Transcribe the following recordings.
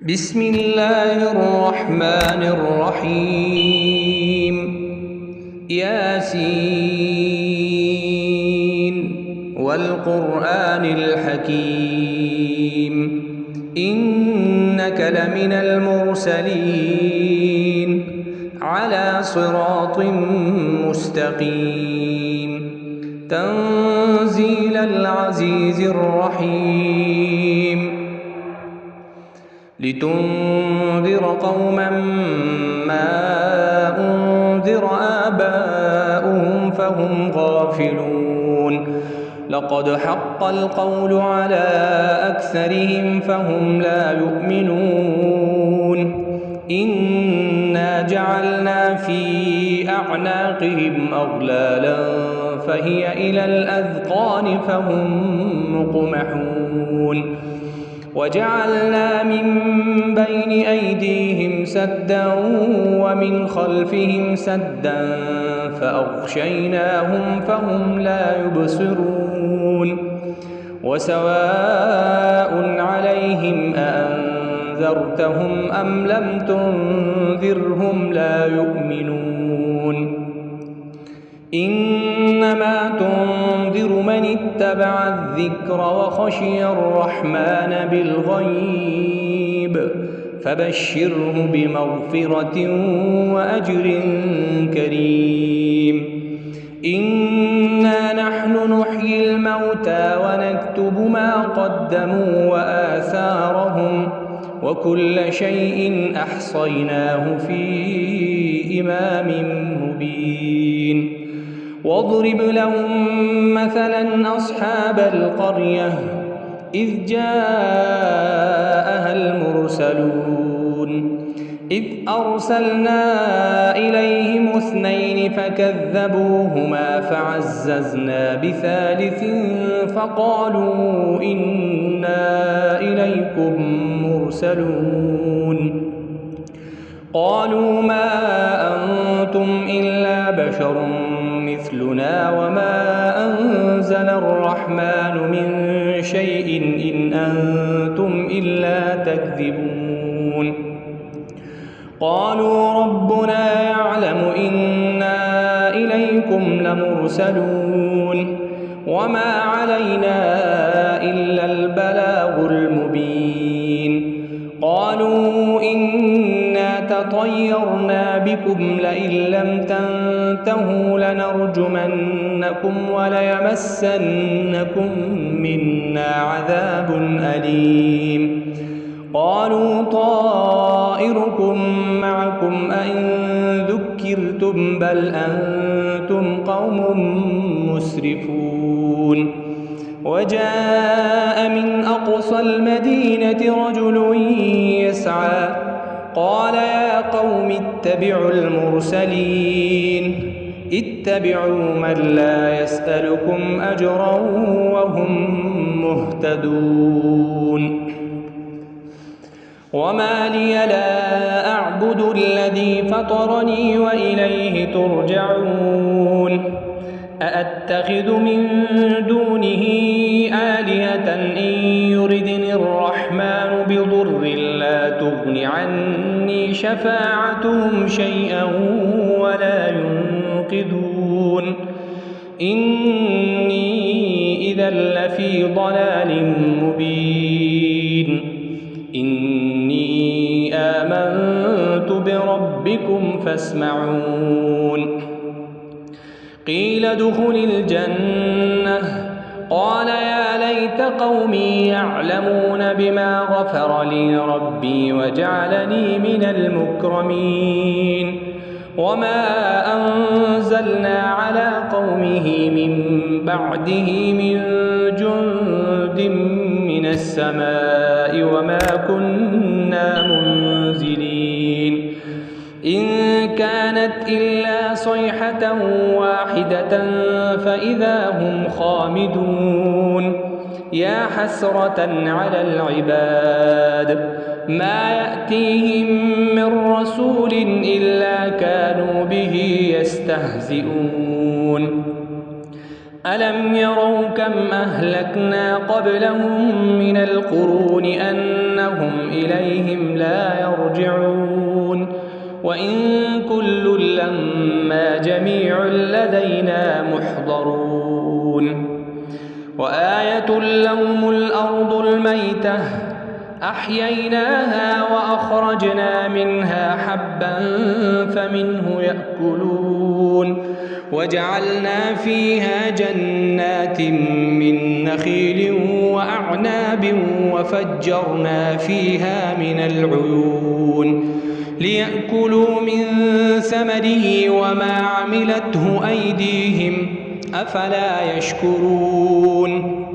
بسم الله الرحمن الرحيم ياسين والقرآن الحكيم إنك لمن المرسلين على صراط مستقيم تنزيل العزيز الرحيم لتنذر قوما ما أنذر آباؤهم فهم غافلون لقد حق القول على أكثرهم فهم لا يؤمنون إنا جعلنا في أعناقهم أغلالا فهي إلى الأذقان فهم مقمحون وجعلنا من بين أيديهم سدا ومن خلفهم سدا فأغشيناهم فهم لا يبصرون وسواء عليهم أأنذرتهم أم لم تنذرهم لا يؤمنون إنما تنذر من اتبع الذكر وخشي الرحمن بالغيب فبشره بمغفرة وأجر كريم إنا نحن نحيي الموتى ونكتب ما قدموا وآثارهم وكل شيء أحصيناه في إمام مبين واضرب لهم مثلا أصحاب القرية إذ جاءها المرسلون إذ أرسلنا إليهم 2 فكذبوهما فعززنا بثالث فقالوا إنا إليكم مرسلون قالوا ما أنتم إلا بشر مثلنا وما أنزل الرحمن من شيء إن أنتم إلا تكذبون قالوا ربنا يعلم إنا إليكم لمرسلون وما علينا إلا البلاغ المبين قالوا إنا تطيرنا بكم لئن لم تنتهوا لنرجمنكم وليمسنكم منا عذاب أليم قالوا طائركم معكم أئن ذكرتم بل أنتم قوم مسرفون وجاء من أقصى المدينة رجل يسعى قال يا قوم اتبعوا المرسلين اتبعوا من لا يسألكم أجرا وهم مهتدون وما لي لا أعبد الذي فطرني وإليه ترجعون أأتخذ من دونه آلهة إن يردني الرحمن بضر لا تغن عني شفاعتهم شيئا ولا ينقذون إني إذا لفي ضلال مبين إني آمنت بربكم فاسمعون قيل ادخل الجنة قال يا ليت قومي يعلمون بما غفر لي ربي وجعلني من المكرمين وما أنزلنا على قومه من بعده من جند من السماء وما كنا منزلين إن كانت إلا صيحة واحدة فإذا هم خامدون يا حسرة على العباد ما يأتيهم من رسول إلا كانوا به يستهزئون ألم يروا كم أهلكنا قبلهم من القرون أنهم إليهم لا يرجعون وإن كل لما جميع لدينا محضرون وآية لهم الأرض الميتة أحييناها وأخرجنا منها حبا فمنه يأكلون وجعلنا فيها جنات من نخيل وأعناب وفجرنا فيها من العيون ليأكلوا من ثمره وما عملته أيديهم أفلا يشكرون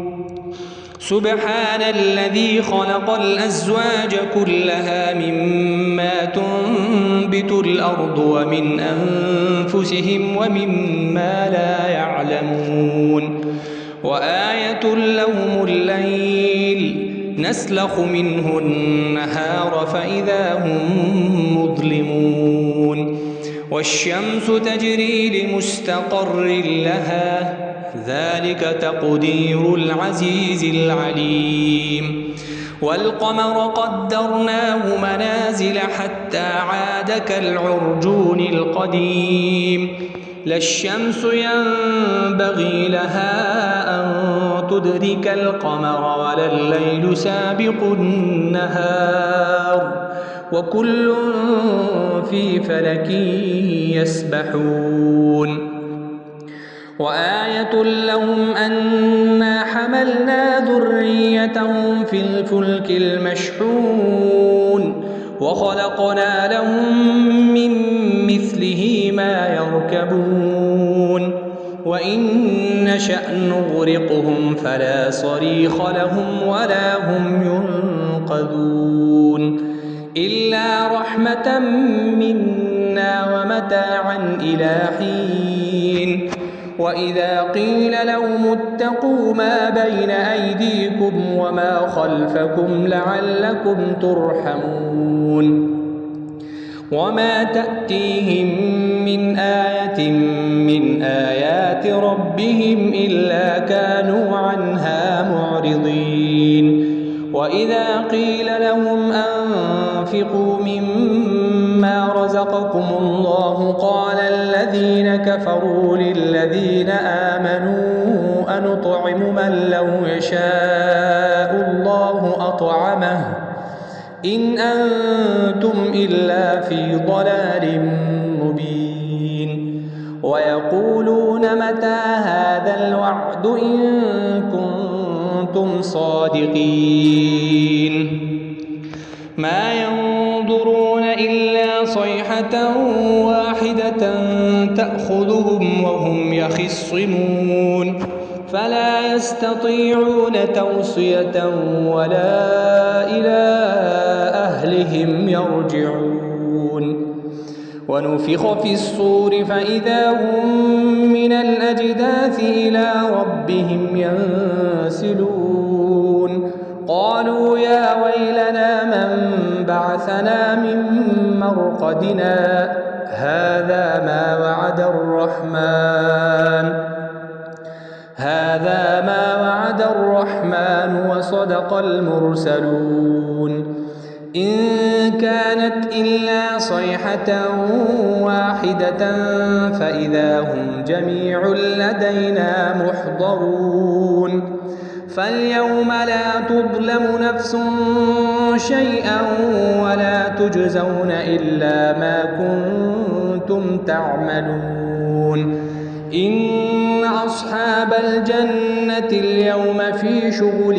سبحان الذي خلق الأزواج كلها مما تنبت الأرض ومن أنفسهم ومما لا يعلمون وآية لهم الليل نسلخ منه النهار فإذا هم مظلمون والشمس تجري لمستقر لها ذلك تقدير العزيز العليم والقمر قدرناه منازل حتى عاد كالعرجون القديم لا الشمس ينبغي لها أن تدرك القمر ولا الليل سابق النهار وكل في فلك يسبحون وآية لهم أنا حملنا ذريتهم في الفلك المشحون وخلقنا لهم من مثله ما يركبون وإن نشأ نغرقهم فلا صريخ لهم ولا هم ينقذون إلا رحمة منا ومتاعا إلى حين وإذا قيل لهم اتقوا ما بين أيديكم وما خلفكم لعلكم ترحمون وما تأتيهم من آية من آيات ربهم إلا كانوا عنها معرضين وإذا قيل لهم أنفقوا مما رزقكم الله قال الذين كفروا للذين آمنوا أنطعم من لو يشاء الله أطعمه إن أنتم إلا في ضلال مبين ويقولون متى هذا الوعد إن كنتم صادقين ما ينظرون إلا صيحة واحدة تأخذهم وهم يخصمون فلا يستطيعون توصية ولا إلى أهلهم يرجعون ونفخ في الصور فإذا هم من الأجداث إلى ربهم ينسلون قالوا يا ويلنا من بعثنا من مرقدنا هذا ما وعد الرحمن وصدق المرسلون إن كانت إلا صيحة واحدة فإذا هم جميع لدينا محضرون فاليوم لا تظلم نفس شيئا ولا تجزون إلا ما كنتم تعملون إن أصحاب الجنة اليوم في شغل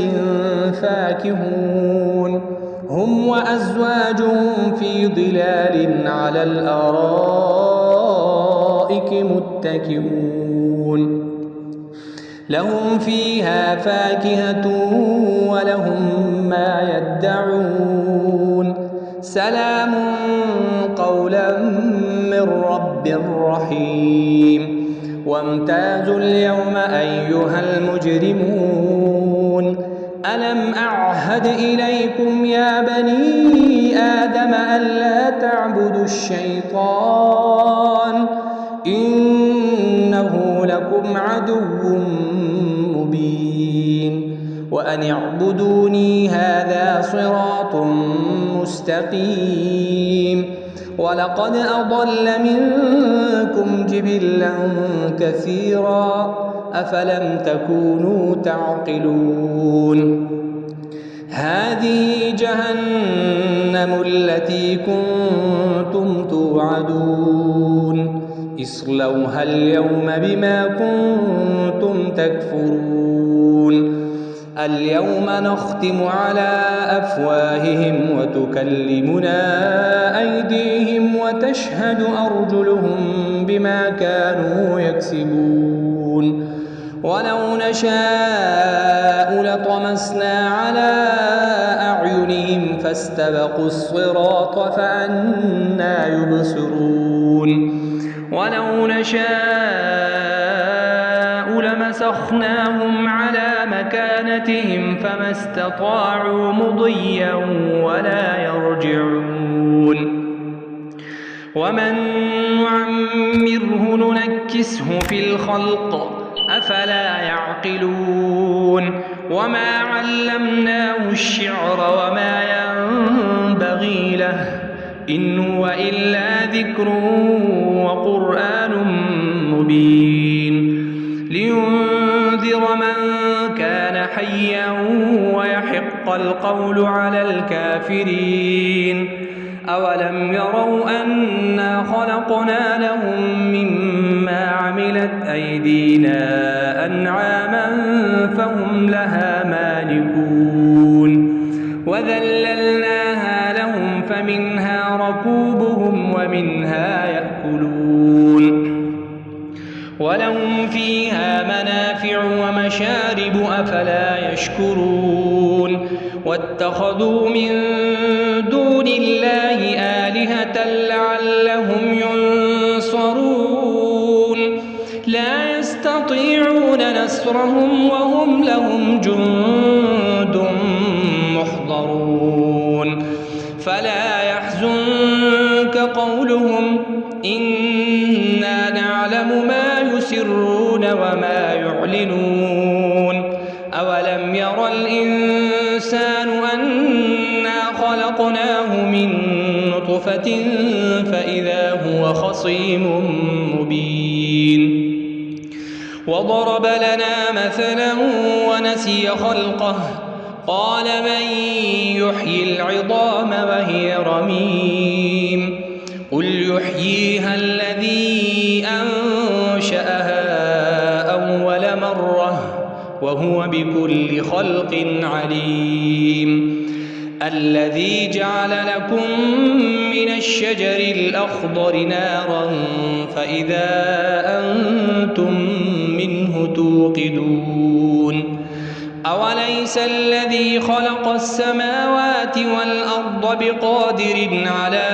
فاكهون هم وأزواجهم في ظلال على الأرائك متكئون لهم فيها فاكهة ولهم ما يدعون سلام قولا من رب رحيم وامتازوا اليوم أيها المجرمون ألم أعهد إليكم يا بني آدم ألا تعبدوا الشيطان إنه لكم لكم عدو مبين وأن اعبدوني هذا صراط مستقيم ولقد أضل منكم جبلا كثيرا أفلم تكونوا تعقلون هذه جهنم التي كنتم توعدون اصلوها اليوم بما كنتم تكفرون اليوم نختم على أفواههم وتكلمنا أيديهم وتشهد أرجلهم بما كانوا يكسبون ولو نشاء لطمسنا على أعينهم فاستبقوا الصراط فأنى يبصرون ولو نشاء لمسخناهم على مكانتهم فما استطاعوا مضيا ولا يرجعون ومن نعمره ننكسه في الخلق أفلا يعقلون وما علمناه الشعر وما ينبغي له إن هو إلا ذكر وقرآن مبين لينذر من كان حيا ويحق القول على الكافرين أولم يروا أنا خلقنا لهم مما عملت أيدينا أنعاما فهم لها مالكون وذللناها لهم فمنها ركوبهم ومنها يأكلون ولهم فيها منافع ومشارب أفلا يشكرون واتخذوا من دون الله آلهة لعلهم ينصرون لا يستطيعون نصرهم وهم لهم جند محضرون فلا يحزنك قولهم إنا نعلم ما يسرون وما يعلنون أولم ير الإنسان أنا خلقناه من نطفة فإذا هو خصيم مبين وضرب لنا مثلا ونسي خلقه قال من يحيي العظام وهي رميم قل يحييها الذي أنشأها أول مرة وهو بكل خلق عليم الذي جعل لكم من الشجر الأخضر نارا فإذا أنتم منه توقدون أوليس الذي خلق السماوات والأرض بقادر على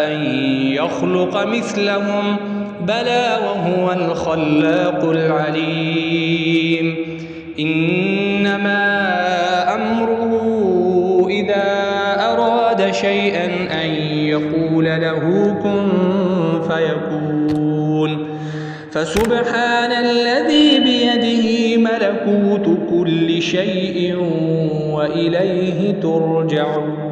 أن يخلق مثلهم بلى وهو الخلاق العليم إنما أمره إذا أراد شيئا أن يقول له كن فيكون فسبحان الذي بيده ملكوت كل شيء وإليه ترجعون